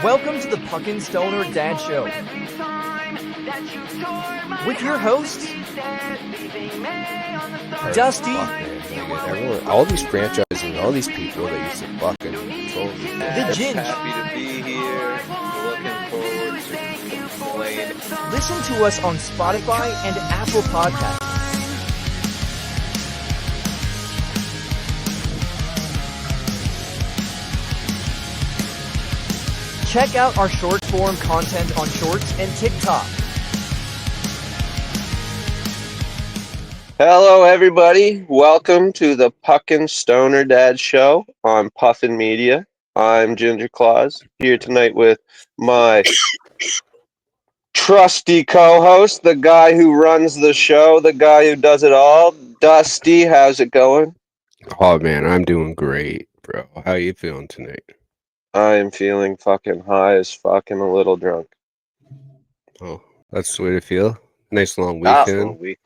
Welcome to the Puckin Stoner Dads Show with your hosts, Dusty, All these franchises and all these people that used to fucking control me. the Ginge. Happy to be here. Looking forward to playing. Listen to us on Spotify and Apple Podcasts. Check out our short form content on Shorts and TikTok. Hello, everybody. Welcome to the Puckin Stoner Dads Show on Puffin Media. I'm Ginger Claus, here tonight with my trusty co-host, the guy who runs the show, the guy who does it all. Dusty, how's it going? Oh man, I'm doing great, bro. How you feeling tonight? I am feeling fucking high as fuck and a little drunk. Oh, that's the way to feel. Nice long Ah, weekend.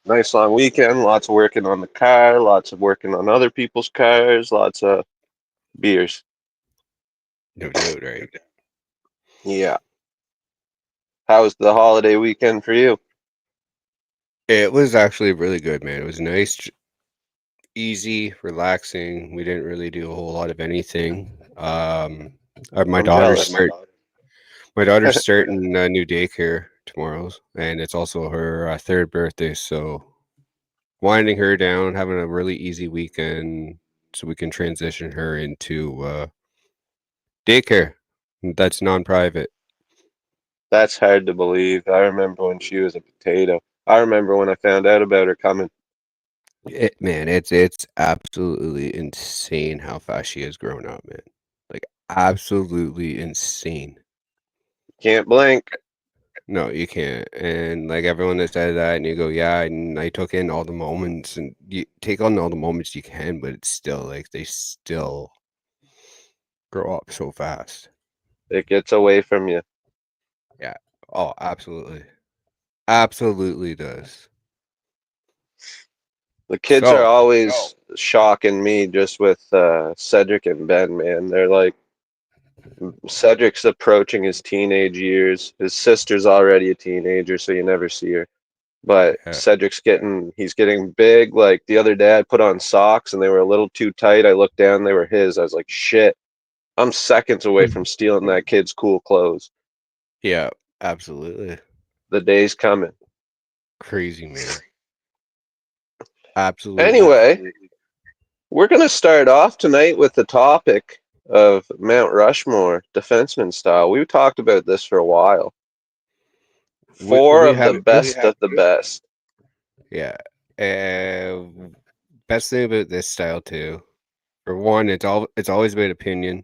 nice long weekend. Lots of working on the car. Lots of working on other people's cars. Lots of beers. No doubt, right? Yeah. How was the holiday weekend for you? It was actually really good, man. It was nice, easy, relaxing. We didn't really do a whole lot of anything. My I'm daughter's jealous. my daughter's starting a new daycare tomorrow, and it's also her third birthday. So winding her down, having a really easy weekend, so we can transition her into daycare. That's non-private. That's hard to believe. I remember when she was a potato. I remember when I found out about her coming. It's absolutely insane how fast she has grown up, man. Like absolutely insane. Can't blink. No, you can't. And like everyone that said that, and you go, yeah, and I took in all the moments, and you take on all the moments you can, but it's still like they still grow up so fast. It gets away from you. Yeah. Oh, absolutely. Absolutely does. The kids are So, always shocking me just with Cedric and Ben, man. They're like, Cedric's approaching his teenage years. His sister's already a teenager, so you never see her. But yeah. he's getting big. Like the other day, I put on socks and they were a little too tight. I looked down, they were his. I was like, shit, I'm seconds away from stealing that kid's cool clothes. Yeah, absolutely. The day's coming. Crazy, man. Absolutely. Anyway, we're going to start off tonight with the topic of Mount Rushmore, defenseman style. We've talked about this for a while. Four We of the have best of the best. yeah. Best thing about this style too, for one, it's always about opinion.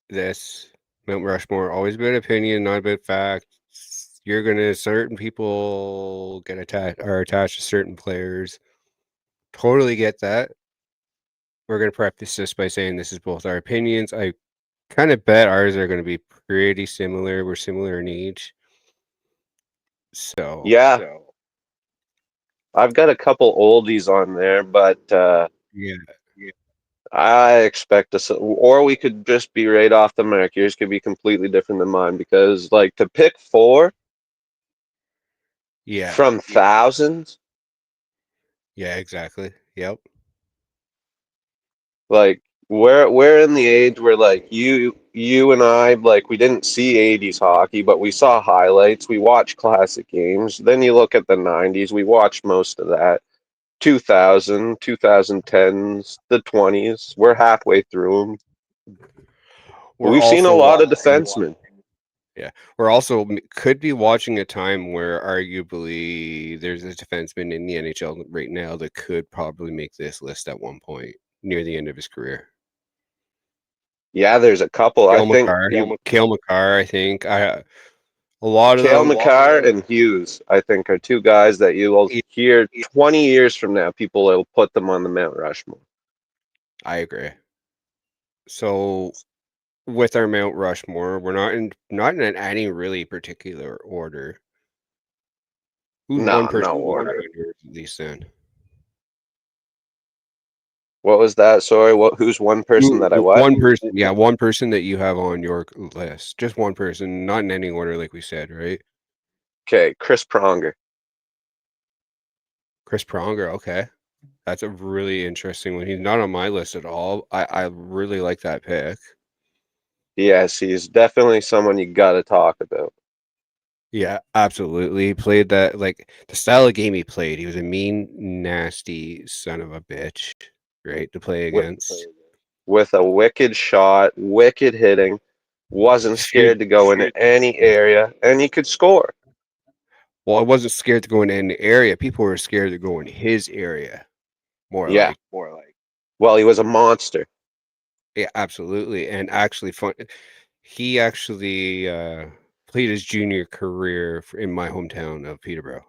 This Mount Rushmore always about opinion, not about facts. You're gonna certain people get attached to certain players. Totally get that. We're gonna preface this by saying this is both our opinions. I kind of bet ours are gonna be pretty similar. We're similar in age. So Yeah, I've got a couple oldies on there, but yeah. I expect us, or we could just be right off the mark. Yours could be completely different than mine because, like, to pick four Yeah. from thousands, Yeah, exactly. Yep. like, we're in the age where, like, you and I, like, we didn't see 80s hockey, but we saw highlights. We watched classic games. Then you look at the 90s, we watched most of that. 2000, 2010s, the 20s. We're halfway through them. We're We've seen a also lot of defensemen. yeah. We're also could be watching a time where arguably there's a defenseman in the NHL right now that could probably make this list at one point near the end of his career. Yeah, there's a couple. I think Cale Makar, I think. A lot of Cale them. Makar and Hughes, I think, are two guys that you will hear 20 years from now. People will put them on the Mount Rushmore. I agree. So with our Mount Rushmore, we're not in any really particular order. Who's one No, person no you want order. on yours at least then? What was that? Sorry, who's one person that I what? One person, yeah, one person that you have on your list. Just one person, not in any order, like we said, right? Okay, Chris Pronger. Chris Pronger, okay. That's a really interesting one. He's not on my list at all. I really like that pick. Yes, he's definitely someone you got to talk about. Yeah, absolutely. He played that, like, the style of game he played. He was a mean, nasty son of a bitch, right, to play With, against. with a wicked shot, wicked hitting, wasn't Shoot. scared to go into any area, and he could score. Well, I wasn't scared to go in any area. People were scared to go in his area, more Yeah. like. Well, he was a monster. Yeah, absolutely. And actually, fun. He actually played his junior career in my hometown of Peterborough.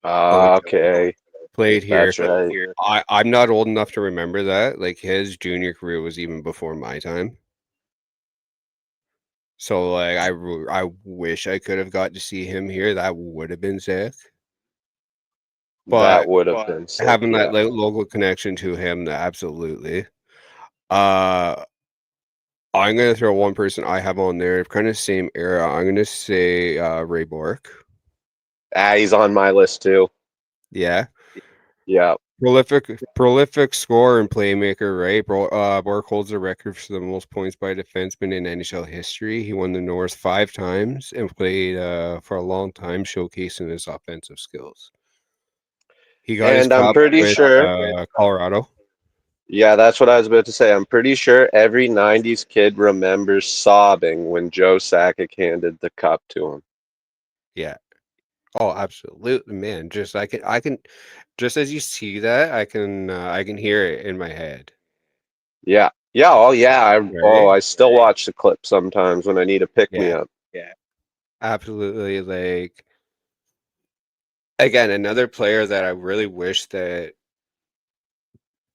Okay, Played here. that's right. I'm not old enough to remember that. Like his junior career was even before my time. So like I wish I could have got to see him here. That would have been sick. That But would have been sick. having that Yeah. local connection to him, absolutely. Uh I'm gonna throw one person I have on there, kind of same era. I'm gonna say Ray Bork. He's on my list too. Yeah. Yeah. Prolific scorer and playmaker, right? Bork holds the record for the most points by a defenseman in NHL history. He won the North 5 times and played for a long time, showcasing his offensive skills. He got his And I'm cup pretty with sure, Colorado. yeah, that's what I was about to say. I'm pretty sure every 90s kid remembers sobbing when Joe Sakic handed the cup to him. Yeah. Oh, absolutely, man. I can just as you see that, I can hear it in my head. Yeah. Yeah. Oh, yeah. Right? I still watch the clip sometimes when I need a pick me Yeah. up. Absolutely. Like again, another player that I really wish that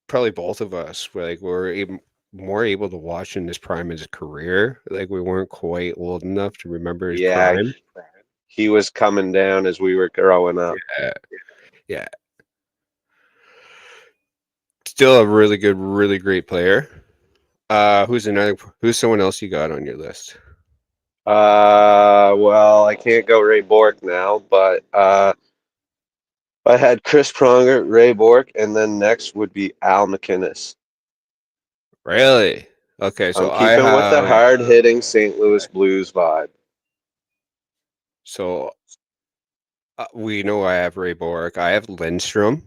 probably both of us were even more able to watch in his prime of his career. Like we weren't quite old enough to remember his Yeah. prime. He was coming down as we were growing up. Yeah. Yeah. Still a really good, really great player. Who's someone else you got on your list? Well, I can't go Ray Bork now, but I had Chris Pronger, Ray Bork, and then next would be Al McInnes. Really? Okay, so I'm I keeping with the have hard hitting St. Louis Blues vibe. so we know I have Ray Bork. I have Lindstrom.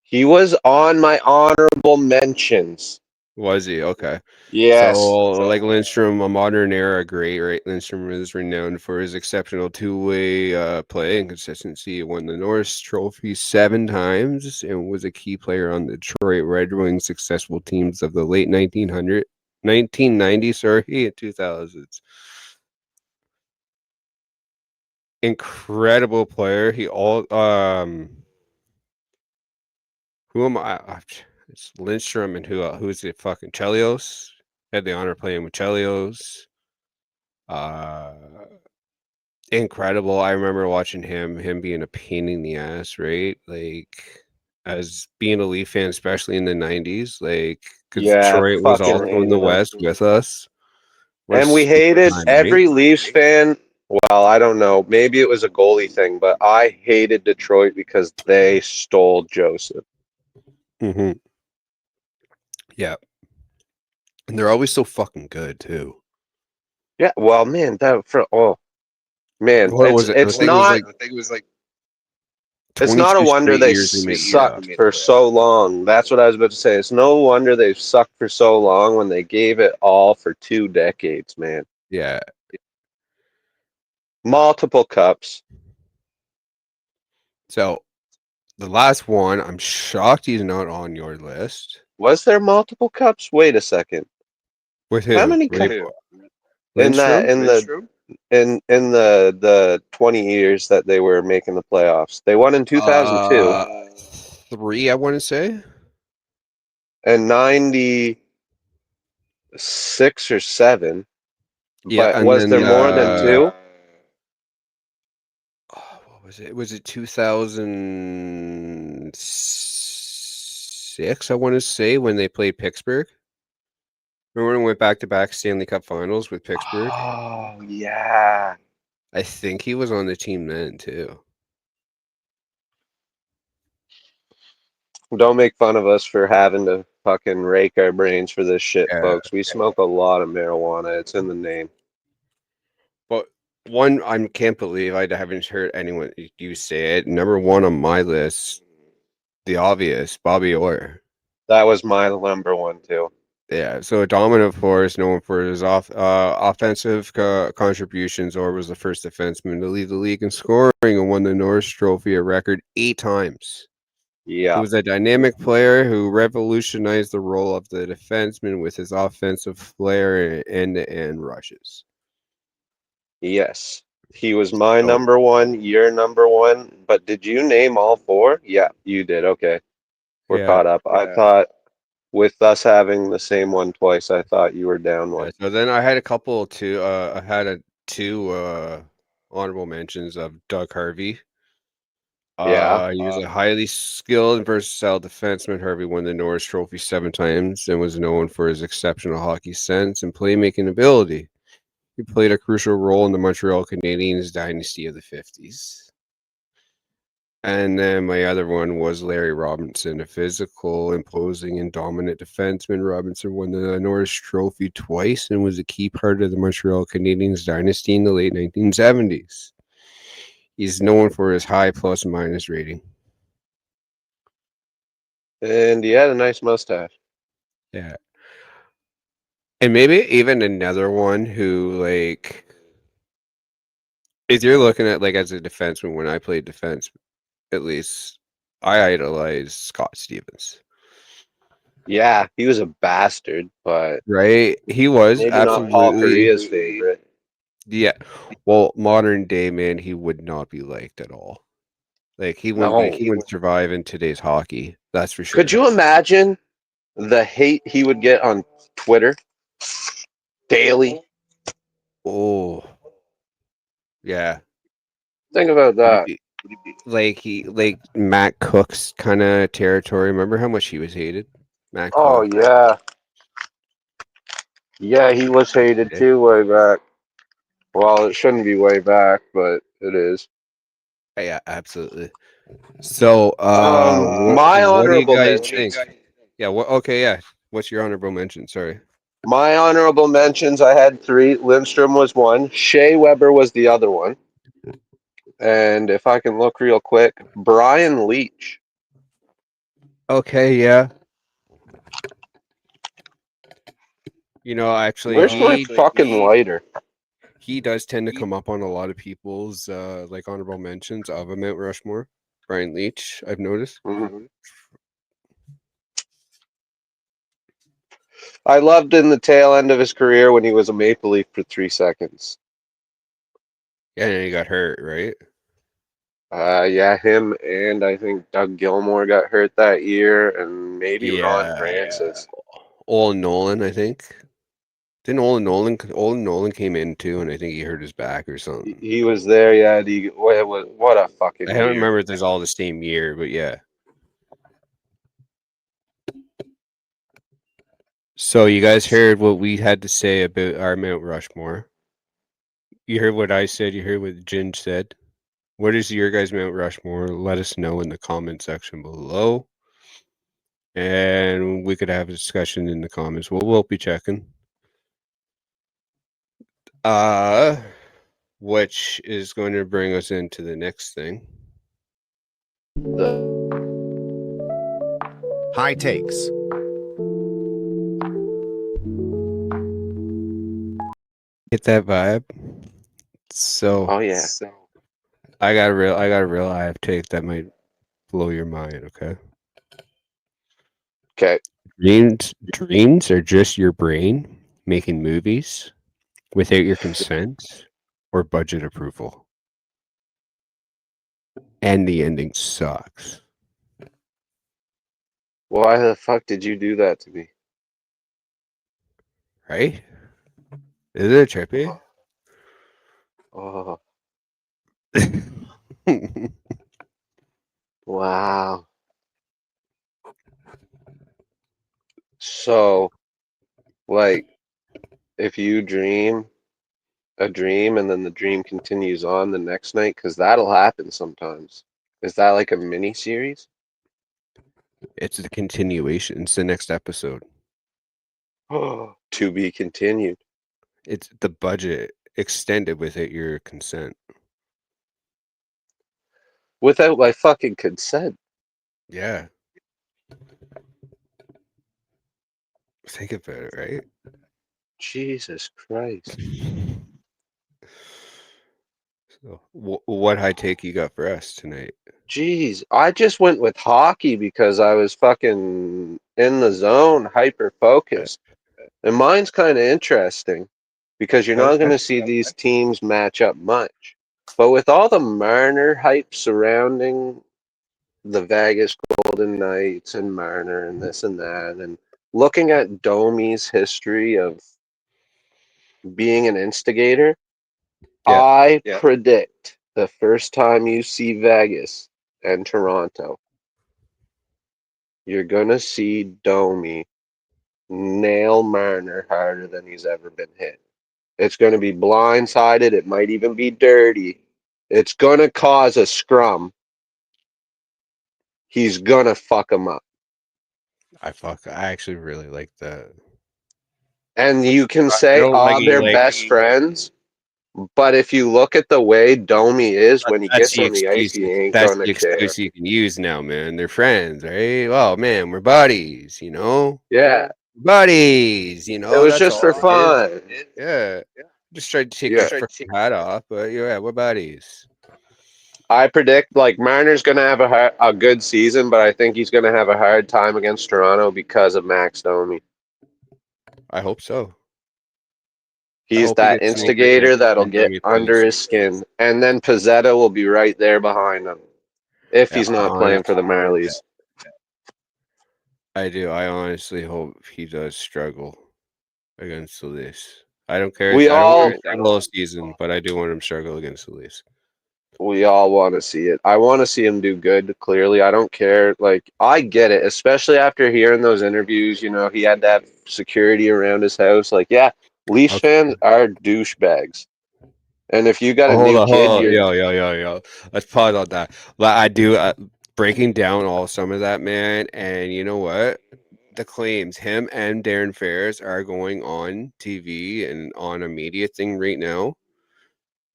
He was on my honorable mentions. Was he? Okay. So, Yes. like Lindstrom, a modern era great, right? Lindstrom is renowned for his exceptional two-way play and consistency. He won the Norris Trophy 7 times and was a key player on the Detroit Red Wings' successful teams of the late 1990s, and 2000s. Incredible player. Who am I? It's Lindstrom and who's it? Fucking Chelios. Had the honor of playing with Chelios. Uh, Incredible. I remember watching him being a pain in the ass, right? Like as being a Leaf fan, especially in the 90s, like because Yeah, Detroit was fucking also in the hated him. West with us. What a And we sweet hated time, right? every Leafs fan. Well, I don't know. Maybe it was a goalie thing, but I hated Detroit because they stole Joseph. Hmm. Yeah. And they're always so fucking good too. Yeah, well, man, man, What was it? it's not I think it was like it's not a 22 wonder straight they years they made the sucked playoffs. for so long. That's what I was about to say. It's no wonder they've sucked for so long when they gave it all for 2 decades, man. Yeah. Multiple cups. So the last one, I'm shocked he's not on your list. Was there multiple cups? Wait a second. With How who? many Ray cups in that Lindstrom? in the 20 years that they were making the playoffs? They won in 2002 Uh, 3, I want to say. and 96 or 7. Yeah, But and was there then more than two? what was it? Was it 2000? 2006, I want to say, when they played Pittsburgh. Remember when we went back-to-back Stanley Cup Finals with Pittsburgh? Oh yeah. I think he was on the team then too. Don't make fun of us for having to fucking rake our brains for this shit, Yeah, folks. We smoke a lot of marijuana. It's in the name. but one I can't believe I haven't heard anyone you say it. Number one on my list, the obvious, Bobby Orr. That was my number one too. Yeah, so a dominant force, known for his offensive contributions. Orr was the first defenseman to lead the league in scoring and won the Norris Trophy a record 8 times. He Yeah. was a dynamic player who revolutionized the role of the defenseman with his offensive flair and end-to-end rushes. Yes. He was my So, number one, your number one. But did you name all four? Yeah, you did. Okay. We're yeah, caught up. I thought with us having the same one twice, I thought you were down yeah. one. So then I had a couple too. I had two honorable mentions of Doug Harvey. Yeah. He was a highly skilled and versatile defenseman. Harvey won the Norris Trophy 7 times and was known for his exceptional hockey sense and playmaking ability. He played a crucial role in the Montreal Canadiens dynasty of the 50s. And then my other one was Larry Robinson, a physical, imposing, and dominant defenseman. Robinson won the Norris Trophy twice and was a key part of the Montreal Canadiens dynasty in the late 1970s. He's known for his high plus minus rating. And he had a nice mustache. Yeah. And maybe even another one who, like, if you're looking at, like, as a defenseman, when I played defense, at least, I idolized Scott Stevens. Yeah, he was a bastard, but Right? He was maybe not Paul absolutely, Korea's favorite. yeah. Well, modern day man, he would not be liked at all. Like No. he wouldn't survive in today's hockey. That's for Could sure. you imagine the hate he would get on Twitter daily? Oh, yeah. Think about Would it that. be like Matt Cook's kind of territory? Remember how much he was hated? Matt Oh Cook. yeah. Yeah, he was hated Yeah, too way back. Well, it shouldn't be way back, but it is. yeah, absolutely. So, My what do you honorable guys think? mentions. Yeah, okay, yeah. What's your honorable mention? Sorry. My honorable mentions, I had three. Lindstrom was one. Shea Weber was the other one. And if I can look real quick, Brian Leach. Okay, yeah. Actually, Where's my fucking lighter? he does tend to come up on a lot of people's like honorable mentions of a Mount Rushmore. Brian Leach, I've noticed. Mhm. I loved in the tail end of his career when he was a Maple Leaf for 3 seconds. Yeah, and he got hurt, right? Yeah, him and I think Doug Gilmore got hurt that year, and maybe Ron Yeah. Francis. Olin Nolan, I think. Didn't Olin Nolan came in too, and I think he hurt his back or something. He was there, yeah. What a I fucking don't year. remember if there's all the same year, but yeah. So you guys heard what we had to say about our Mount Rushmore. You heard what I said. You heard what Ginge said. What is your guys' Mount Rushmore? Let us know in the comment section below, and we could have a discussion in the comments. We'll be checking. Uh, which is going to bring us into the next thing. High takes. Get that vibe. So Oh yeah. I got a real I have take that might blow your mind. Okay. Okay. Dreams are just your brain making movies without your consent or budget approval. And the ending sucks. Why the fuck did you do that to me? Right? Is it trippy? Oh, wow. So, like, if you dream a dream and then the dream continues on the next night, because that'll happen sometimes. Is that like a mini series? It's the continuation. It's the next episode. To be continued. It's the budget extended without your consent. Without my fucking consent. Yeah. Think about it, right? Jesus Christ. So, what high take you got for us tonight? Jeez, I just went with hockey because I was fucking in the zone, hyper focused. And mine's kind of interesting because you're not going Okay. to see these teams match up much. But with all the Marner hype surrounding the Vegas Golden Knights and Marner and this and that, and looking at Domi's history of being an instigator, Yeah. I predict the first time you see Vegas and Toronto, you're going to see Domi nail Marner harder than he's ever been hit. It's going to be blindsided. It might even be dirty. It's going to cause a scrum. He's going to fuck him up. I actually really like that. And you can I say, don't like oh, he they're like best friends. But if you look at the way Domi is when he that's gets the on the ice, excuse. he ain't That's going to the care. excuse you can use now, man. They're friends, right? Oh man, we're buddies, you know? Yeah. Buddies, you It know, was that's just all for it is. fun. Yeah. Just tried to take Yeah. his freaking hat off, but yeah, we're buddies. I predict like Marner's going to have a good season, but I think he's going to have a hard time against Toronto because of Max Domi. I hope so. I He's hope he that gets snowed in instigator that'll and get Domi under plays. his skin. And then Pizzetta will be right there behind him if Yeah, he's not playing for the Marlies. I honestly hope he does struggle against the Leafs. I don't care. We I don't want all him to struggle all season, but I do want him to struggle against the Leafs. we all want to see it. I want to see him do good, clearly. I don't care. Like, I get it, especially after hearing those interviews. You know, he had to have security around his house. Like, yeah, Leafs Okay. fans are douchebags. And if you got Oh, a hold new on, kid, hold on. you're, Yo. Let's pause on that. Like, I do breaking down all some of that, man. And you know what? The claims him and Darren Ferris are going on TV and on a media thing right now,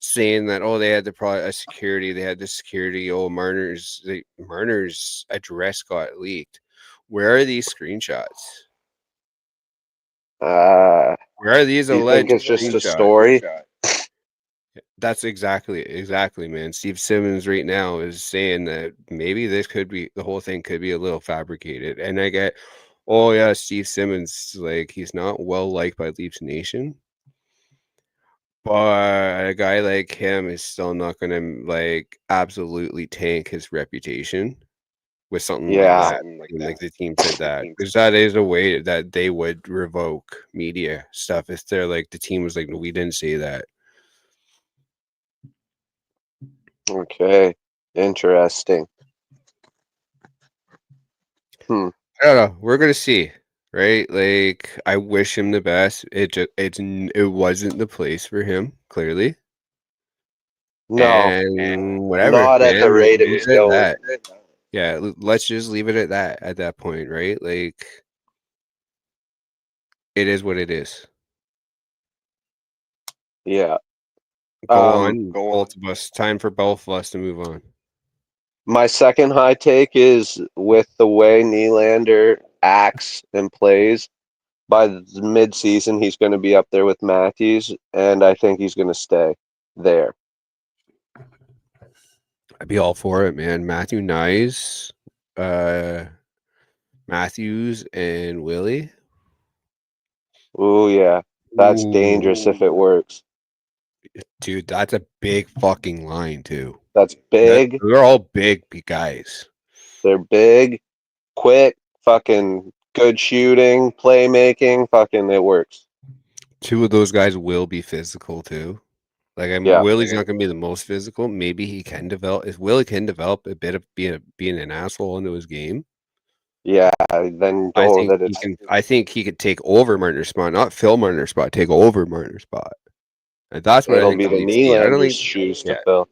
saying that they had a security, they had the security. Oh, Marner's address got leaked. Where are these screenshots? uh, Where are these do you think alleged it's just a screenshots? story? That's exactly, man. Steve Simmons right now is saying that maybe this could be the whole thing could be a little fabricated. And I get, oh yeah, Steve Simmons, like he's not well liked by Leafs Nation, but a guy like him is still not gonna like absolutely tank his reputation with something like Yeah. that. And like the team said that because that is a way that they would revoke media stuff if they're like the team was like, no, we didn't say that. Okay. Interesting. Hmm. I don't know. We're gonna see, right? Like, I wish him the best. It wasn't the place for him, clearly, No, and whatever, not at the man. rate of Leave he's it at going. that. Yeah, let's just leave it at that. At that point, right? Like, it is what it is. Yeah. Go on, both of us. Time for both of us to move on. My second high take is with the way Nylander acts and plays. By the mid-season, he's going to be up there with Matthews, and I think he's going to stay there. I'd be all for it, man. Uh, Matthews, and Willie. Oh yeah, that's dangerous if Ooh. it works. Dude, that's a big fucking line too. That's big. They're all big guys. They're big, quick, fucking good shooting, playmaking. Fucking, it works. Two of those guys will be physical too. Like Yeah, Willie's not going to be the most physical. Maybe he can develop. If Willie can develop a bit of being an asshole into his game, Yeah, then I go think that he it's can. I think he could take over Marner's spot, not fill Marner's spot. Take over Marner's spot. And that's what I it'll think be the the Leafs need. I don't Nylander's think. shoes to Yeah, fill.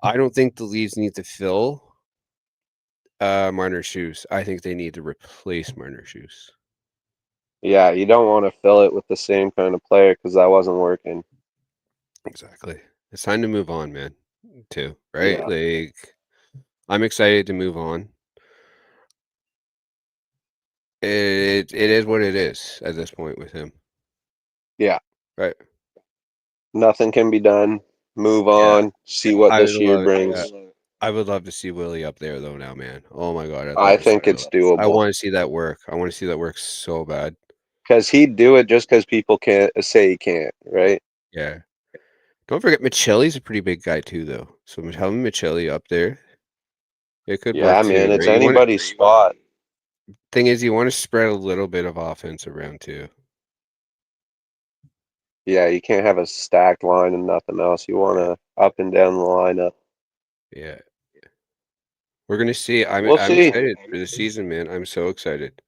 I don't think the Leafs need to fill Marner's shoes. I think they need to replace Marner's shoes. Yeah, you don't want to fill it with the same kind of player because that wasn't working. Exactly. It's time to move on, man. Too right. Yeah. Like I'm excited to move on. It is what it is at this point with him. Yeah. Right. Nothing can be done. Move Yeah. on. See what I would this year love. brings. Yeah. I would love to see Willie up there though now, man. Oh my god, I'd love I to see think it's that. I doable want to see that work. I want to see that work so bad. because he'd do it just because people can't say he can't, right? Yeah. Don't forget Michelli's a pretty big guy too, though. So having Michelli up there, it could work Yeah, man, too, it's right? You want to, anybody's spot. thing is, you want to spread a little bit of offense around too. Yeah, you can't have a stacked line and nothing else. You want to up and down the lineup. Yeah. We're gonna see. We'll I'm see. excited for the season, man. I'm so excited.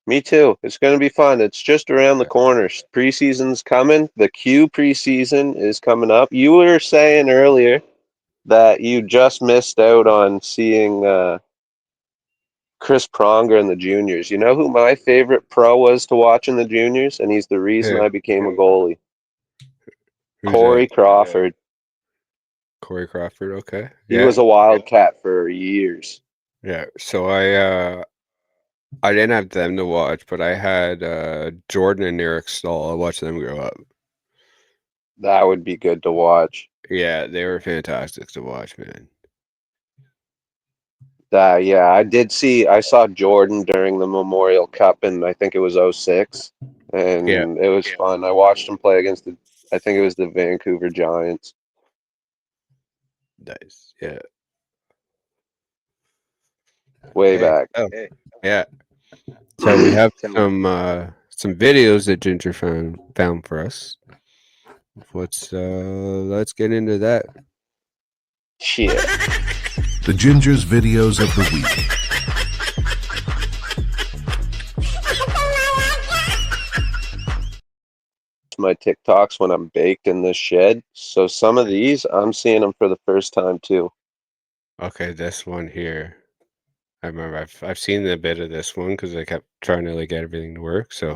Me too. It's going to be fun. It's just around the Yeah. corner. Preseason's coming. The Q preseason is coming up. You were saying earlier that you just missed out on seeing Chris Pronger in the juniors. You know who my favorite pro was to watch in the juniors? And he's the reason Yeah. I became a goalie. Who's Corey that? Crawford. Corey Crawford. Okay. He Yeah. was a Wildcat for years. Yeah. So I didn't have them to watch, but I had Jordan and Eric Stahl. I watched them grow up. That would be good to watch. Yeah, they were fantastic to watch, man. Yeah, I saw Jordan during the Memorial Cup in, I think it was '06, Yeah. and it was fun. I watched him play against I think it was the Vancouver Giants. Nice. Yeah. Way Hey. back. Oh. Yeah. So we have some videos that Ginger found for us. Let's get into that. Shit. The Ginger's videos of the week. My TikToks when I'm baked in this shed. So some of these, I'm seeing them for the first time too. Okay, this one here. I remember I've seen a bit of this one because I kept trying to like get everything to work. So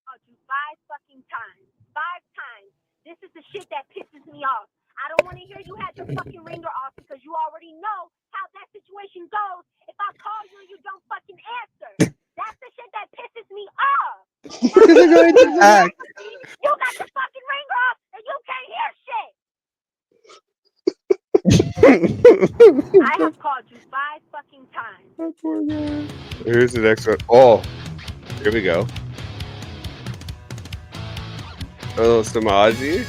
Called you 5 fucking times. 5 times. This is the shit that pisses me off. I don't want to hear you had your fucking ringer off because you already know how that situation goes. If I call you and you don't fucking answer, that's the shit that pisses me off. You got the fucking ringer off and you can't hear shit. I have called you 5 fucking times. here's the next one. Oh, here we go. A little Samaji.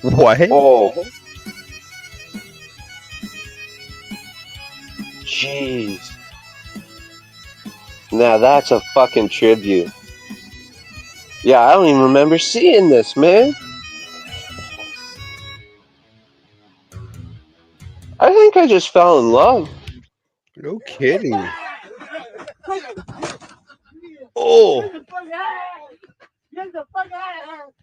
What? Oh. Jeez. Now that's a fucking tribute. Yeah, I don't even remember seeing this, man. I think I just fell in love. No kidding. Oh. Get the fuck out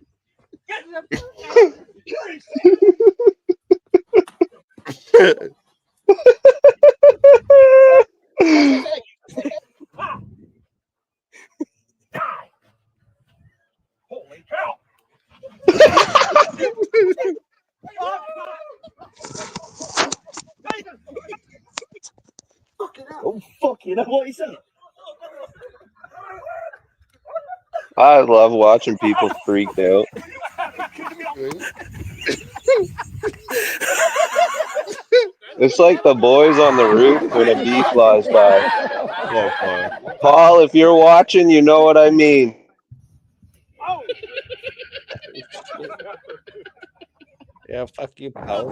Holy cow! Oh, fuck you, that's what he said. I love watching people freaked out. It's like the boys on the roof when a bee flies by. Oh, fuck. Paul, if you're watching, you know what I mean. Yeah, fuck you, pal.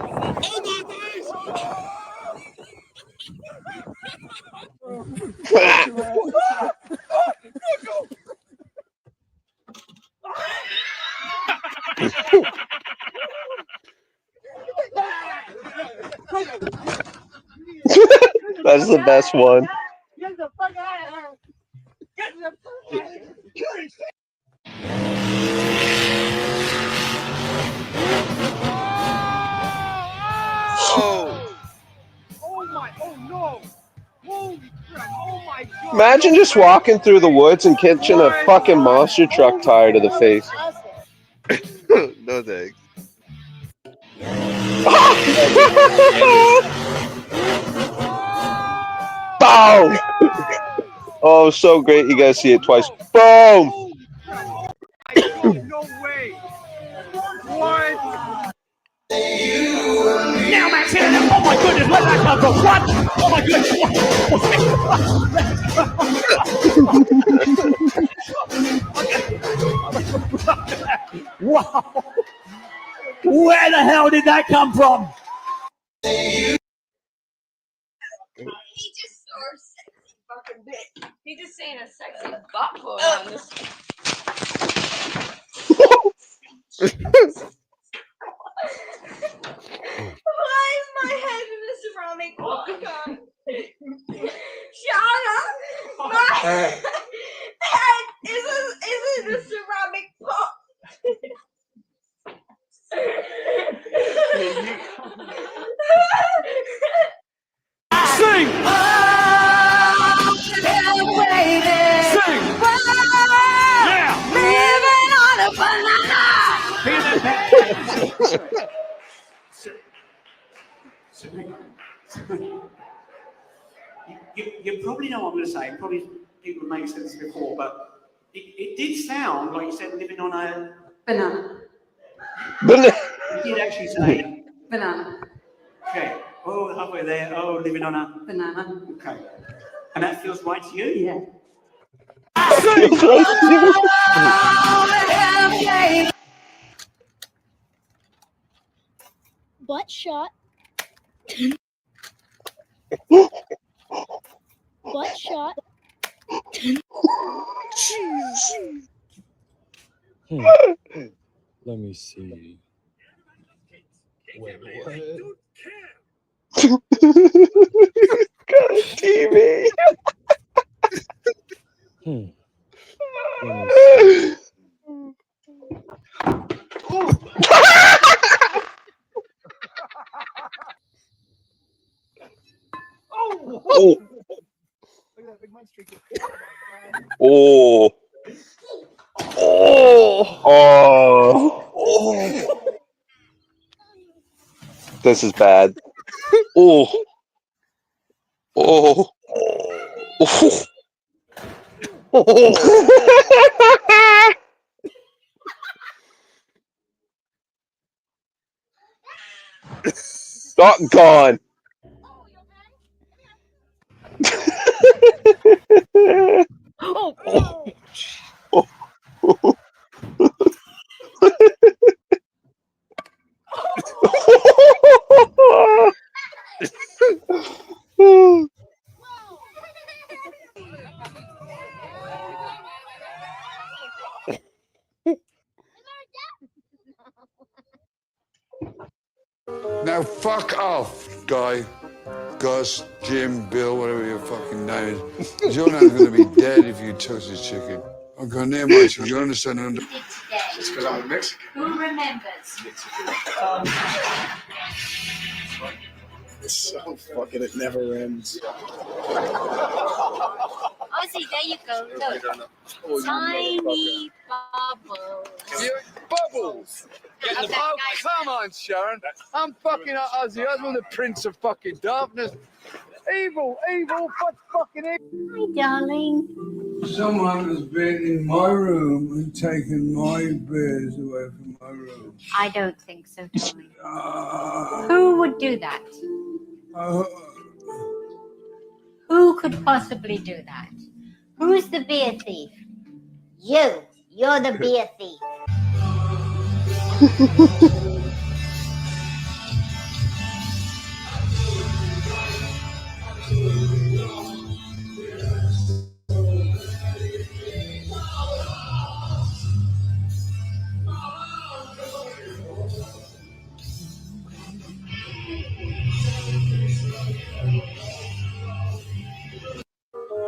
That's the best one. Get the fuck out of here! Get the fuck out of here! Oh my! Oh no! Holy crap! Oh my god! Imagine just walking through the woods and catching a fucking monster truck tire to the face. No thanks. Boom! Oh, so great. You guys see it twice. Boom! No way! What? Now Max hit it. Oh my goodness, where did that come from? What? Oh my goodness. Wow. Where the hell did that come from? He just saw a sexy fucking bit. He just seen a sexy butt boy on this. Why is my head in a ceramic pot? Shut up! My head is in a ceramic pot. Sing! Living on a banana! You probably know what I'm going to say. Probably people make sense before, but it did sound like you said living on a Banana. You did actually say Banana. okay. Oh, halfway there. Oh, living on a Banana. okay. And that feels right to you? Yeah. Butt shot. Butt shot. Let me see. Wait, what? Got a TV. Let me see. Oh. Oh. Oh. Oh. This is bad. Oh. Oh. Oh. Gone. Oh. Now fuck off, Guy, Gus, Jim, Bill, whatever your fucking name is. 'Cause you're not going to be dead if you touch this chicken. I'm going near my chicken. You understand? Just because I'm a Mexican. Who remembers? It's so fucking, it never ends. Ozzy, there you go. Look. Tiny bubbles. Bubbles! Okay, Oh, guys. come on, Sharon. I'm fucking Ozzy. I'm the Prince of fucking Darkness. Evil, but fucking evil. Hi, darling. Someone has been in my room and taken my beers away from my room. I don't think so, darling. Who would do that? Who could possibly do that? Who's the beer thief? You. You're the beer thief.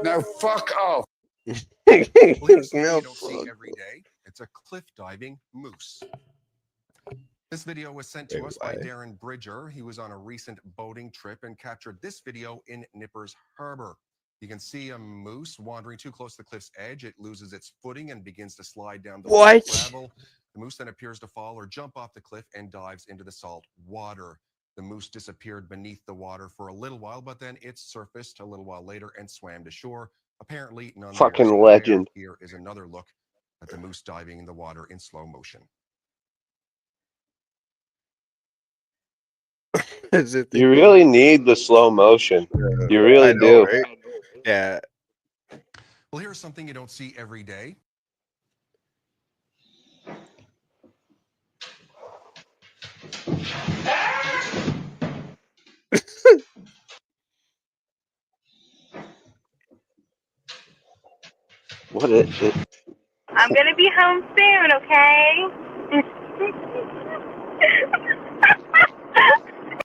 Now fuck off. Well, here's something No you don't see fuck. every day. It's a cliff diving moose. This video was sent to us by Darren Bridger. He was on a recent boating trip and captured this video in Nippers Harbor. You can see a moose wandering too close to the cliff's edge. It loses its footing and begins to slide down the gravel. The moose then appears to fall or jump off the cliff and dives into the salt water. The moose disappeared beneath the water for a little while, but then it surfaced a little while later and swam to shore. Apparently, none Fucking were legend. there. Here is another look at the moose diving in the water in slow motion. You really need the slow motion. You really do. Right? Yeah. Well, here's something you don't see every day. What is it? I'm gonna be home soon, okay?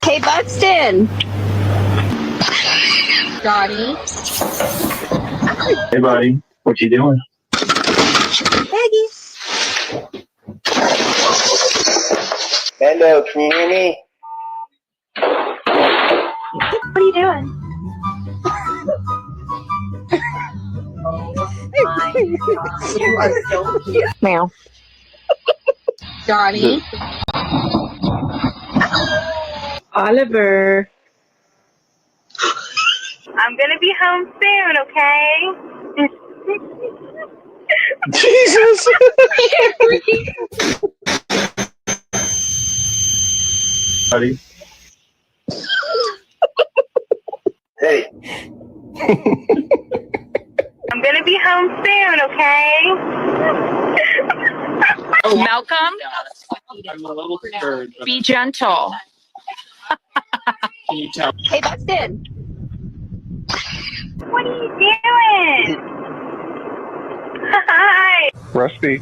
Hey, Buxton. Dottie. Hey, buddy. What you doing? Peggy. Hello, can you hear me? What are you doing? You are so cute. Meow. Dottie. Oliver. I'm gonna be home soon, okay? Jesus. Buddy. Hey. I'm gonna be home soon, okay? Malcolm. Be gentle. Can you tell? Hey, Buxton. What are you doing? Hi. Rusty.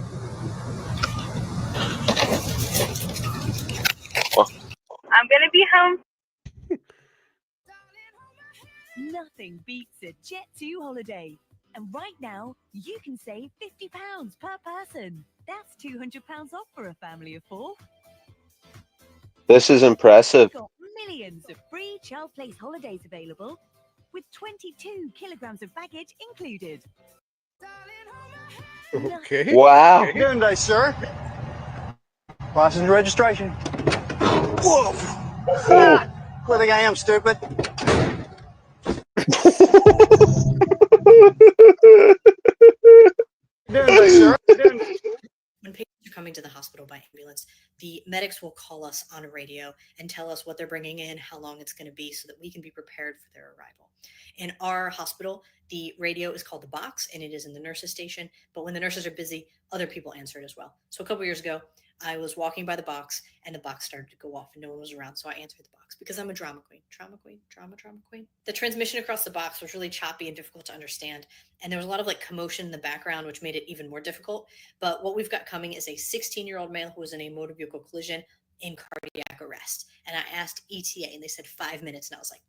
I'm gonna be home. Nothing beats a Jet2 holiday. And right now, you can save £50 per person. That's £200 off for a family of 4. This is impressive. Got millions of free child place holidays available with 22 kilograms of baggage included. Okay. Wow. How you doing today, sir? License and registration. Whoa. Oh. Who do I think I am, stupid? Doing today, sir? When patients are coming to the hospital by ambulance, the medics will call us on a radio and tell us what they're bringing in, how long it's going to be, so that we can be prepared for their arrival. In our hospital, the radio is called the box, and it is in the nurses' station. But when the nurses are busy, other people answer it as well. So a couple years ago, I was walking by the box, and the box started to go off, and no one was around. So I answered the box because I'm a drama queen. Drama queen. The transmission across the box was really choppy and difficult to understand. And there was a lot of commotion in the background, which made it even more difficult. But what we've got coming is a 16-year-old male who was in a motor vehicle collision in cardiac arrest. And I asked ETA, and they said 5 minutes. And I was like,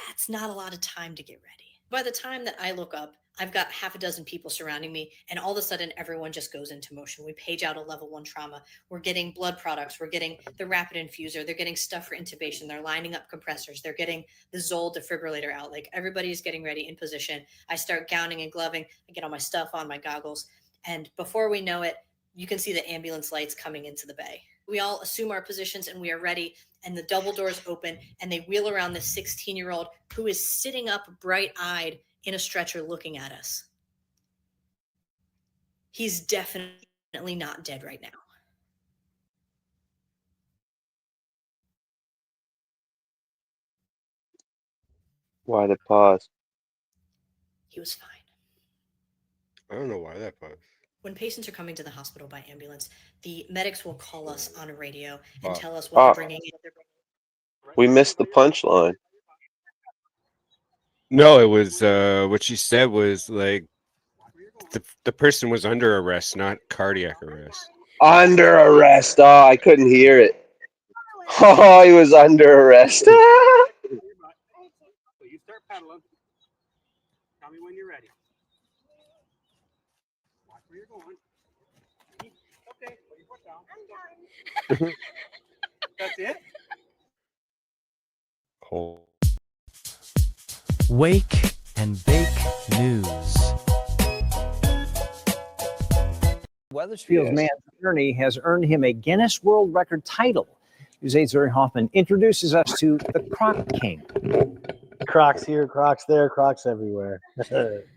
that's not a lot of time to get ready. By the time that I look up, I've got half a dozen people surrounding me, and all of a sudden, everyone just goes into motion. We page out a level 1 trauma. We're getting blood products. We're getting the rapid infuser. They're getting stuff for intubation. They're lining up compressors. They're getting the Zoll defibrillator out. Everybody's getting ready in position. I start gowning and gloving. I get all my stuff on, my goggles. And before we know it, you can see the ambulance lights coming into the bay. We all assume our positions and we are ready. And the double doors open and they wheel around this 16-year-old who is sitting up bright-eyed in a stretcher looking at us. He's definitely not dead right now. Why the pause? He was fine. I don't know why that paused. When patients are coming to the hospital by ambulance, the medics will call us on a radio and Oh. tell us what they're bringing in. We missed the punchline. No, it was what she said was the person was under arrest, not cardiac arrest. Under arrest. Oh, I couldn't hear it. Oh, he was under arrest. when you're ready. Watch where you're going. Okay, put your foot down. That's it? Wake and Bake News. Weathersfield's man's journey has earned him a Guinness World Record title. News 8's Zuri Hoffman introduces us to the Croc King. Crocs here, Crocs there, Crocs everywhere.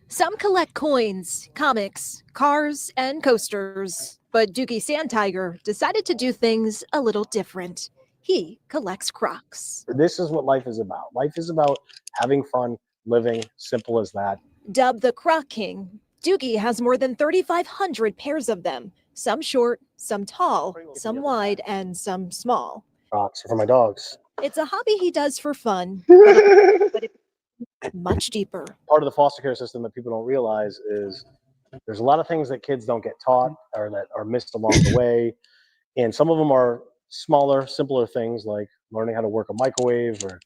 Some collect coins, comics, cars, and coasters. But Doogie Sandtiger decided to do things a little different. He collects Crocs. This is what life is about. Life is about having fun, living, simple as that. Dubbed the Croc King, Doogie has more than 3,500 pairs of them. Some short, some tall, some wide, and some small. Crocs for my dogs. It's a hobby he does for fun, but it's much deeper. Part of the foster care system that people don't realize is there's a lot of things that kids don't get taught or that are missed along the way. And some of them are smaller, simpler things like learning how to work a microwave or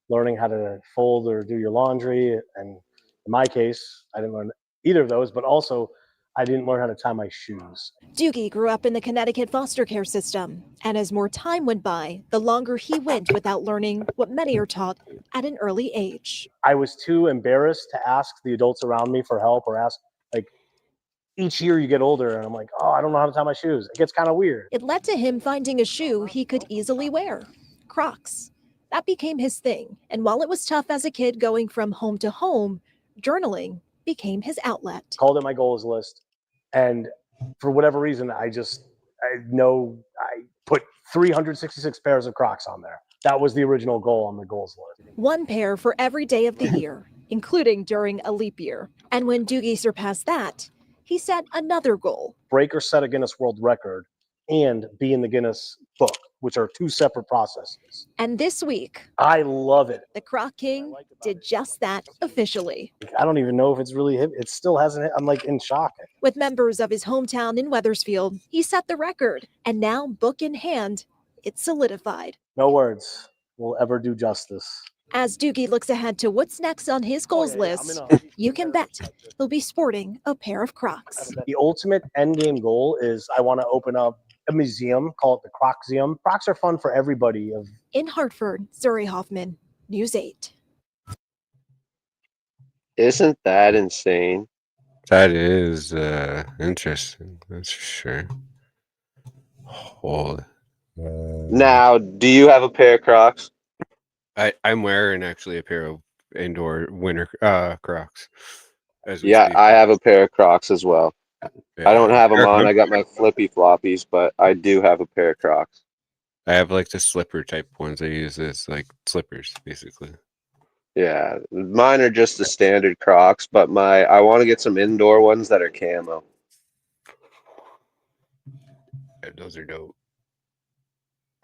learning how to fold or do your laundry. And in my case, I didn't learn either of those, but also I didn't learn how to tie my shoes. Doogie grew up in the Connecticut foster care system, and as more time went by, the longer he went without learning what many are taught at an early age. I was too embarrassed to ask the adults around me for help or ask, like, each year you get older and I'm like, oh, I don't know how to tie my shoes. It gets kind of weird. It led to him finding a shoe he could easily wear, Crocs. That became his thing, and while it was tough as a kid going from home to home, journaling became his outlet. Called it my goals list, and for whatever reason, I put 366 pairs of Crocs on there. That was the original goal on the goals list. One pair for every day of the year, including during a leap year. And when Doogie surpassed that, he set another goal. Break or set a Guinness World Record and be in the Guinness book, which are two separate processes. And this week, I love it. The Croc King did just that officially. I don't even know if it's really hit. It still hasn't hit. I'm like in shock. With members of his hometown in Wethersfield, he set the record. And now, book in hand, it's solidified. No words will ever do justice. As Doogie looks ahead to what's next on his goals list, you can bet he'll be sporting a pair of Crocs. The ultimate end game goal is I want to open up a museum, call it the Crocsium. Crocs are fun for everybody. In Hartford, Zuri Hoffman, News 8. Isn't that insane? That is interesting. That's for sure. Hold. Now, do you have a pair of Crocs? I'm wearing actually a pair of indoor winter Crocs. Yeah, I have a pair of Crocs as well. Yeah. I don't have them on. I got my flippy floppies, but I do have a pair of Crocs. I have like the slipper type ones. I use as like slippers, basically. Yeah, mine are just the standard Crocs, but I want to get some indoor ones that are camo. Yeah, those are dope.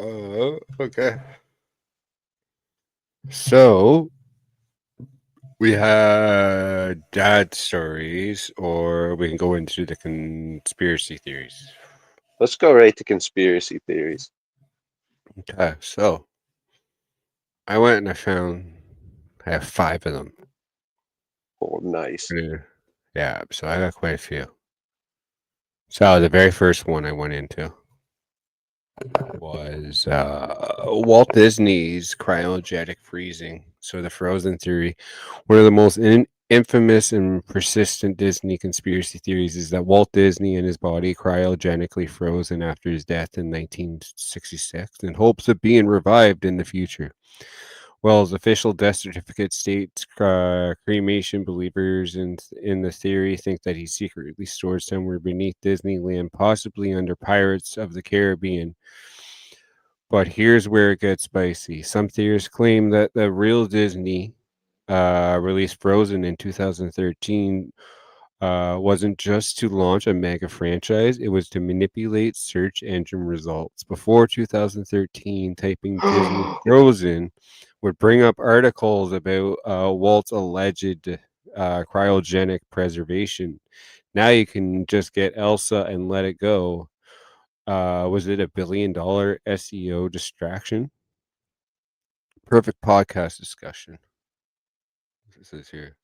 Okay. So we had dad stories, or we can go into the conspiracy theories. Let's go right to conspiracy theories. Okay, so I went and I have 5 of them. Oh, nice. Yeah, so I got quite a few. So the very first one I went into was Walt Disney's cryogenic freezing. So the frozen theory, one of the most infamous and persistent Disney conspiracy theories is that Walt Disney and his body cryogenically frozen after his death in 1966 in hopes of being revived in the future. Well, his official death certificate states cremation believers in the theory think that he's secretly stored somewhere beneath Disneyland, possibly under Pirates of the Caribbean. But here's where it gets spicy. Some theorists claim that the real Disney released Frozen in 2013 wasn't just to launch a mega franchise, it was to manipulate search engine results. Before 2013, typing Disney Frozen would bring up articles about Walt's alleged cryogenic preservation. Now you can just get Elsa and let it go. Was it $1 billion SEO distraction? Perfect podcast discussion. This is here.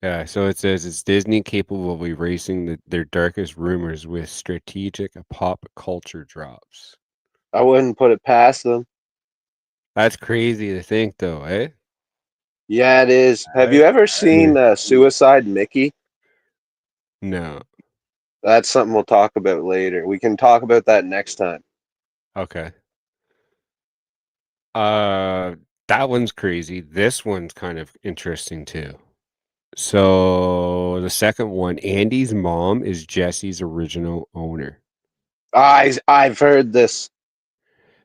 Yeah, so it says it's Disney capable of erasing their darkest rumors with strategic pop culture drops. I wouldn't put it past them. That's crazy to think, though, eh? Yeah, it is. Have you ever seen Suicide Mickey? No. That's something we'll talk about later. We can talk about that next time. Okay. That one's crazy. This one's kind of interesting too. So the second one, Andy's mom is Jesse's original owner. I've heard this.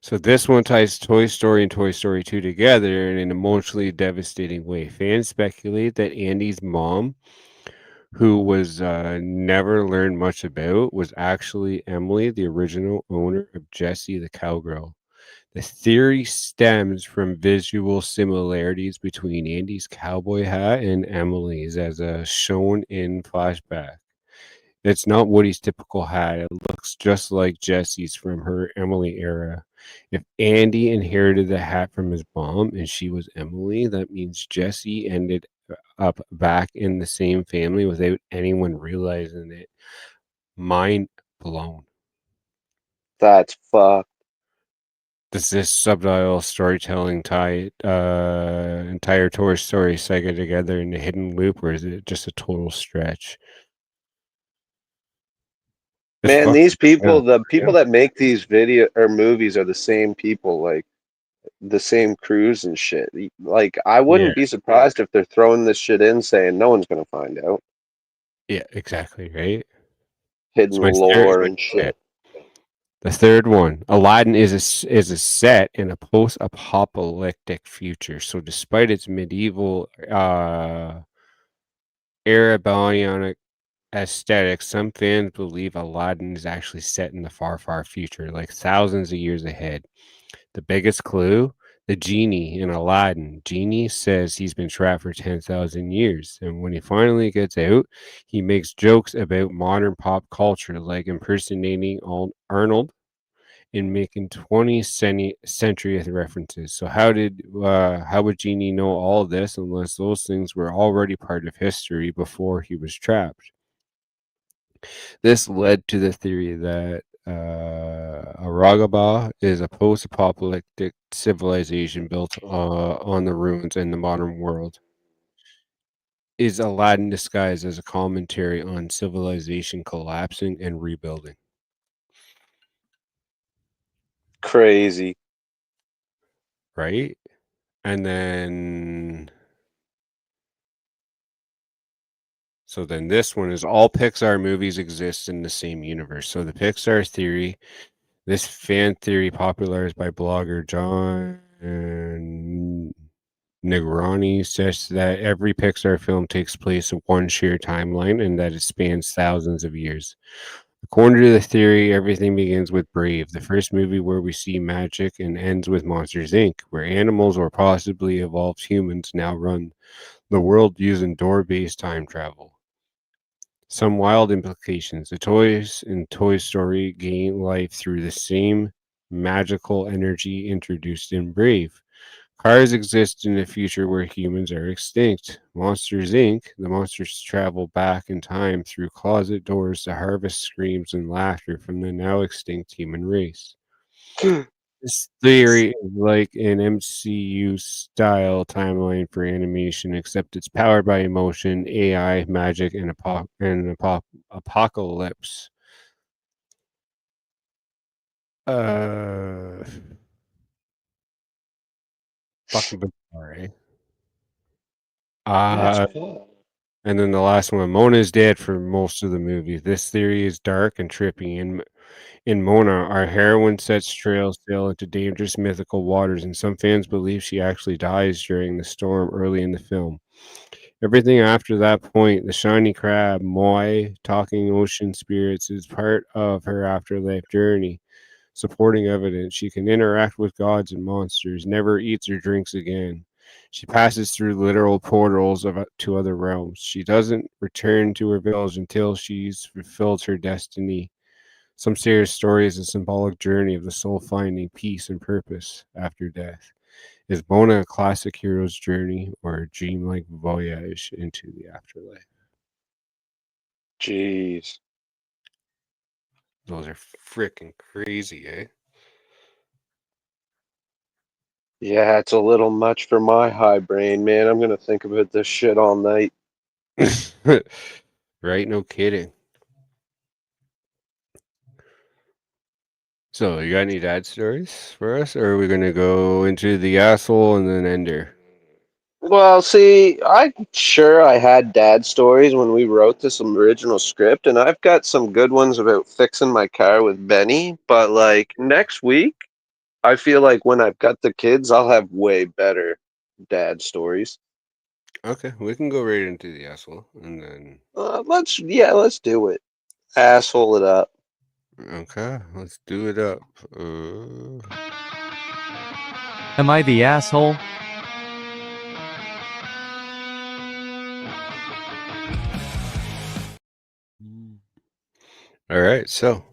So this one ties Toy Story and Toy Story 2 together in an emotionally devastating way. Fans speculate that Andy's mom, who was never learned much about, was actually Emily, the original owner of Jessie the cowgirl. The theory stems from visual similarities between Andy's cowboy hat and Emily's, as shown in flashback. It's not Woody's typical hat. It looks just like Jesse's from her Emily era. If Andy inherited the hat from his mom and she was Emily, that means Jesse ended up back in the same family without anyone realizing it. Mind blown. That's fucked. Does this subtle storytelling tie entire Toy Story saga together in a hidden loop, or is it just a total stretch? Man, these people, the people Yeah. that make these video or movies are the same people, like the same crews and shit. Like, I Yeah. wouldn't be surprised if they're throwing this shit in saying no one's gonna find out. Yeah, exactly, right? Hidden So my third, lore and yeah. shit. The third one, Aladdin is a set in a post-apocalyptic future. So despite its medieval era bionic aesthetic, some fans believe Aladdin is actually set in the far, far future, like thousands of years ahead. The biggest clue, the genie in Aladdin. Genie says he's been trapped for 10,000 years, and when he finally gets out, he makes jokes about modern pop culture, like impersonating Arnold and making 20th century references. So how would Genie know all of this unless those things were already part of history before he was trapped? This led to the theory that Aragaba is a post-apocalyptic civilization built on the ruins in the modern world. Is Aladdin disguised as a commentary on civilization collapsing and rebuilding? Crazy. Right? And then so then this one is all Pixar movies exist in the same universe. So the Pixar theory, this fan theory popularized by blogger John Negroni, says that every Pixar film takes place in one shared timeline and that it spans thousands of years. According to the theory, everything begins with Brave, the first movie where we see magic, and ends with Monsters Inc., where animals or possibly evolved humans now run the world using door-based time travel. Some wild implications. The toys in Toy Story gain life through the same magical energy introduced in Brave. Cars exist in a future where humans are extinct. Monsters Inc., the monsters travel back in time through closet doors to harvest screams and laughter from the now extinct human race. This theory is like an MCU style timeline for animation, except it's powered by emotion, AI, magic, and apocalypse. Uh, Fucking bizarre, eh? That's Uh, cool. and then the last one, Mona is dead for most of the movie. This theory is dark and trippy. In Mona, our heroine sets sail into dangerous mythical waters, and some fans believe she actually dies during the storm early in the film. Everything after that point, the shiny crab, Moai, talking ocean spirits, is part of her afterlife journey. Supporting evidence, she can interact with gods and monsters, never eats or drinks again. She passes through literal portals to other realms. She doesn't return to her village until she's fulfilled her destiny. Some serious story is a symbolic journey of the soul finding peace and purpose after death. Is Bona a classic hero's journey or a dreamlike voyage into the afterlife? Jeez. Those are freaking crazy, eh? Yeah, it's a little much for my high brain, man. I'm gonna think about this shit all night. Right? No kidding. So, you got any dad stories for us, or are we gonna go into the asshole and then ender? Well, see, I'm sure I had dad stories when we wrote this original script, and I've got some good ones about fixing my car with Benny, but like next week, I feel like when I've got the kids, I'll have way better dad stories. Okay, we can go right into the asshole, and then Let's do it. Asshole it up. okay, let's do it up. Am I the asshole? All right, so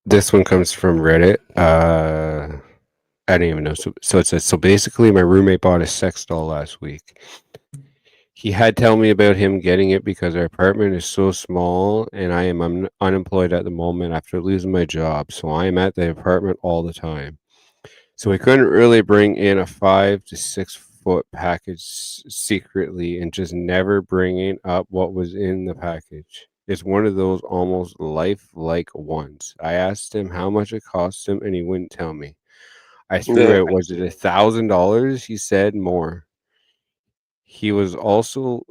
this one comes from Reddit. I don't even know. So it says, so basically, my roommate bought a sex doll last week. He had told me about him getting it because our apartment is so small and I am unemployed at the moment after losing my job. So I am at the apartment all the time. So we couldn't really bring in a 5 to 6 foot package secretly and just never bringing up what was in the package. It's one of those almost lifelike ones. I asked him how much it cost him and he wouldn't tell me. I threw Yeah. out, was it $1,000? He said more. He also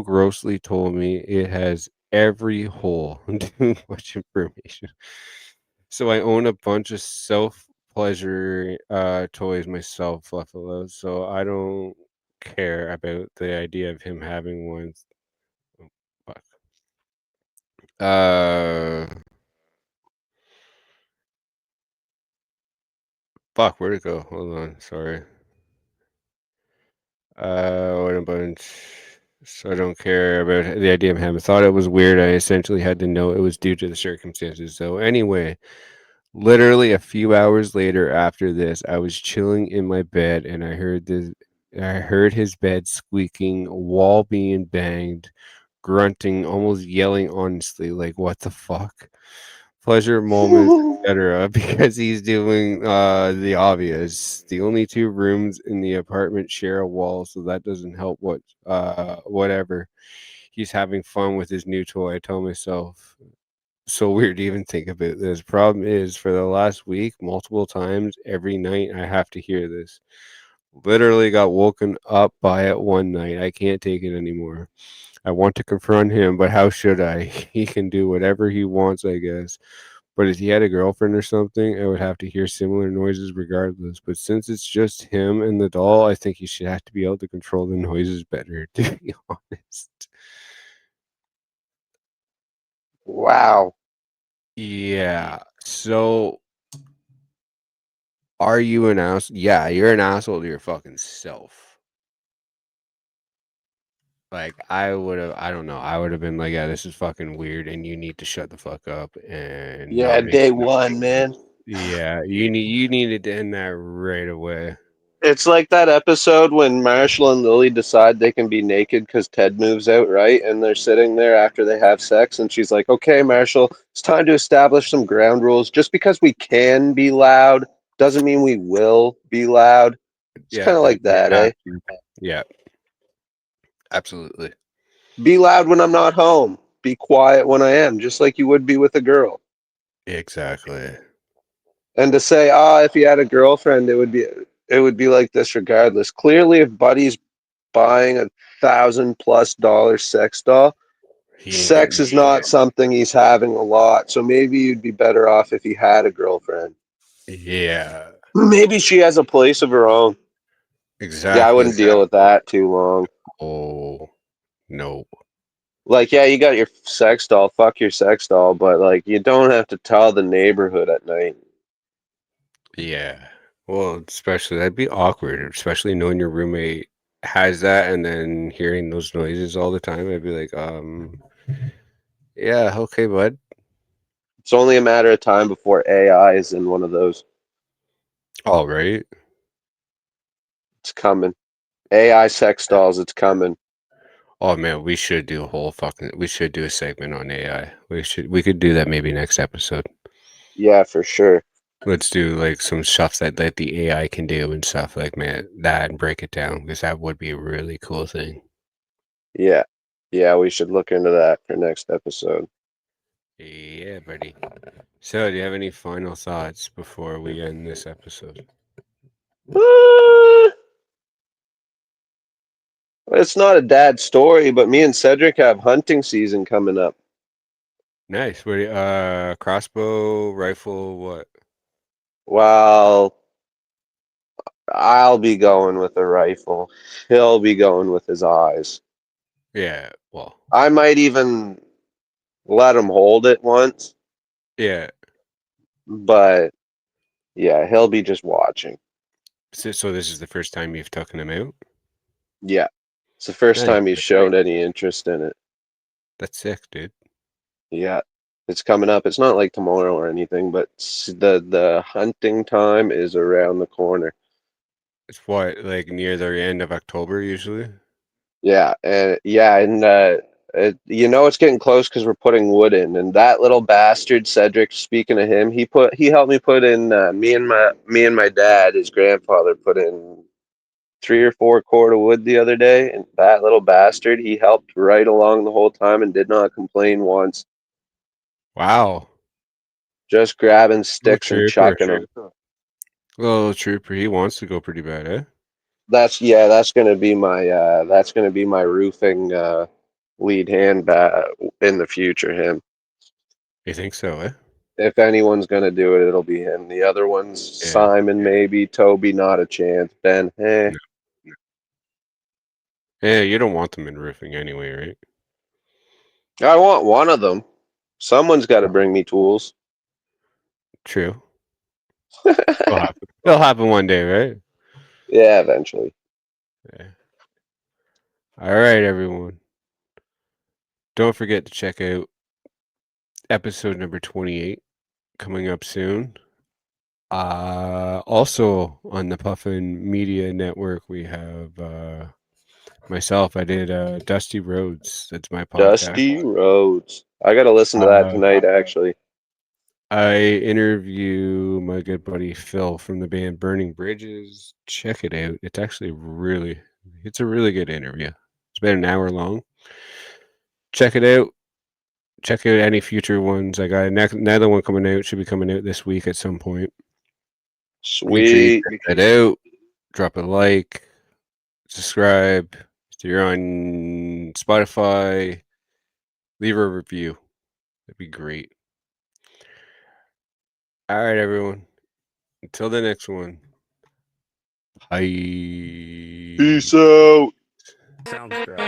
grossly told me it has every hole. Too much information. So I own a bunch of self pleasure toys myself, Buffalo. So I don't care about the idea of him having one. Oh, fuck. Fuck, where'd it go? Hold on, sorry. What about? So I don't care about the idea of him. I thought it was weird. I essentially had to know it was due to the circumstances. So anyway, literally a few hours later after this, I was chilling in my bed and I heard his bed squeaking, wall being banged, grunting, almost yelling honestly, like what the fuck? Pleasure moments, etc. Because he's doing the obvious. The only two rooms in the apartment share a wall, so that doesn't help whatever. He's having fun with his new toy. I tell myself, so weird to even think about this. Problem is, for the last week, multiple times every night, I have to hear this. Literally got woken up by it one night. I can't take it anymore. I want to confront him, but how should I? He can do whatever he wants, I guess. But if he had a girlfriend or something, I would have to hear similar noises regardless. But since it's just him and the doll, I think he should have to be able to control the noises better, to be honest. Wow. Yeah. So are you an ass? Yeah, you're an asshole to your fucking self. Like I would have, I don't know, I would have been like, yeah, this is fucking weird, and you need to shut the fuck up and Yeah, not make. day one, man. Yeah, you needed to end that right away. It's like that episode when Marshall and Lily decide they can be naked because Ted moves out, right? And they're sitting there after they have sex, and she's like, okay, Marshall, it's time to establish some ground rules. Just because we can be loud doesn't mean we will be loud. It's Yeah, kind of like you that, have eh? to. Yeah, absolutely. Be loud when I'm not home. Be quiet when I am, just like you would be with a girl. Exactly. And to say, if he had a girlfriend, it would be like this regardless. Clearly, if Buddy's buying $1,000+ sex doll, He ain't sex getting is not something he's having a lot. So maybe you'd be better off if he had a girlfriend. Yeah, Maybe she has a place of her own. Yeah, I exactly. wouldn't deal with that too long. Oh, no. Like, yeah, you got your sex doll, fuck your sex doll, but like, you don't have to tell the neighborhood at night. Yeah. Well, especially that'd be awkward, especially knowing your roommate has that and then hearing those noises all the time. I'd be like, Yeah, okay, bud. It's only a matter of time before AI is in one of those. All right. It's coming. AI sex dolls, it's coming. Oh man, we should do a segment on AI. We could do that maybe next episode. Yeah, for sure. Let's do like some stuff that the AI can do and stuff like that and break it down because that would be a really cool thing. Yeah. Yeah, we should look into that for next episode. Yeah, buddy. So, do you have any final thoughts before we end this episode? It's not a dad story, but me and Cedric have hunting season coming up. Nice. What? Crossbow, rifle, what? Well, I'll be going with a rifle. He'll be going with his eyes. Yeah. Well. I might even let him hold it once. Yeah. But yeah, he'll be just watching. So this is the first time you've taken him out? Yeah. It's the first time he's shown any interest in it. That's sick, dude. Yeah. It's coming up. It's not like tomorrow or anything, but the hunting time is around the corner. It's what, like near the end of October usually? Yeah, and it's getting close because we're putting wood in, and that little bastard Cedric. Speaking of him, he helped me put in. Me and my dad, his grandfather, put in 3 or 4 cord of wood the other day, and that little bastard, he helped right along the whole time and did not complain once. Wow. Just grabbing sticks and chucking them. Little trooper, he wants to go pretty bad, eh? That's gonna be my roofing lead hand in the future. Him. You think so, eh? If anyone's gonna do it, it'll be him. The other ones, Simon maybe, Toby, not a chance. Ben, No. Yeah, you don't want them in roofing anyway, right? I want one of them. Someone's got to bring me tools. True. It'll happen one day, right? Yeah, eventually. Yeah. All right, everyone. Don't forget to check out episode number 28 coming up soon. Also on the Puffin Media Network, we have myself. I did Dusty Roads. That's my podcast. Dusty Roads. I got to listen to that tonight, actually. I interview my good buddy Phil from the band Burning Bridges. Check it out. It's actually it's a really good interview. It's been an hour long. Check it out. Check out any future ones. I got another one coming out. Should be coming out this week at some point. Sweet. Check it out. Drop a like. Subscribe. If you're on Spotify, leave a review. That'd be great. All right, everyone. Until the next one. Bye. Peace out. Sounds good.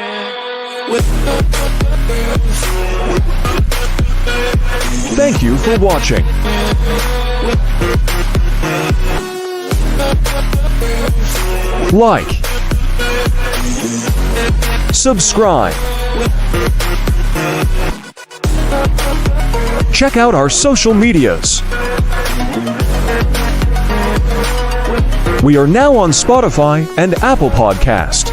Thank you for watching. Like, subscribe. Check out our social medias. We are now on Spotify and Apple Podcast.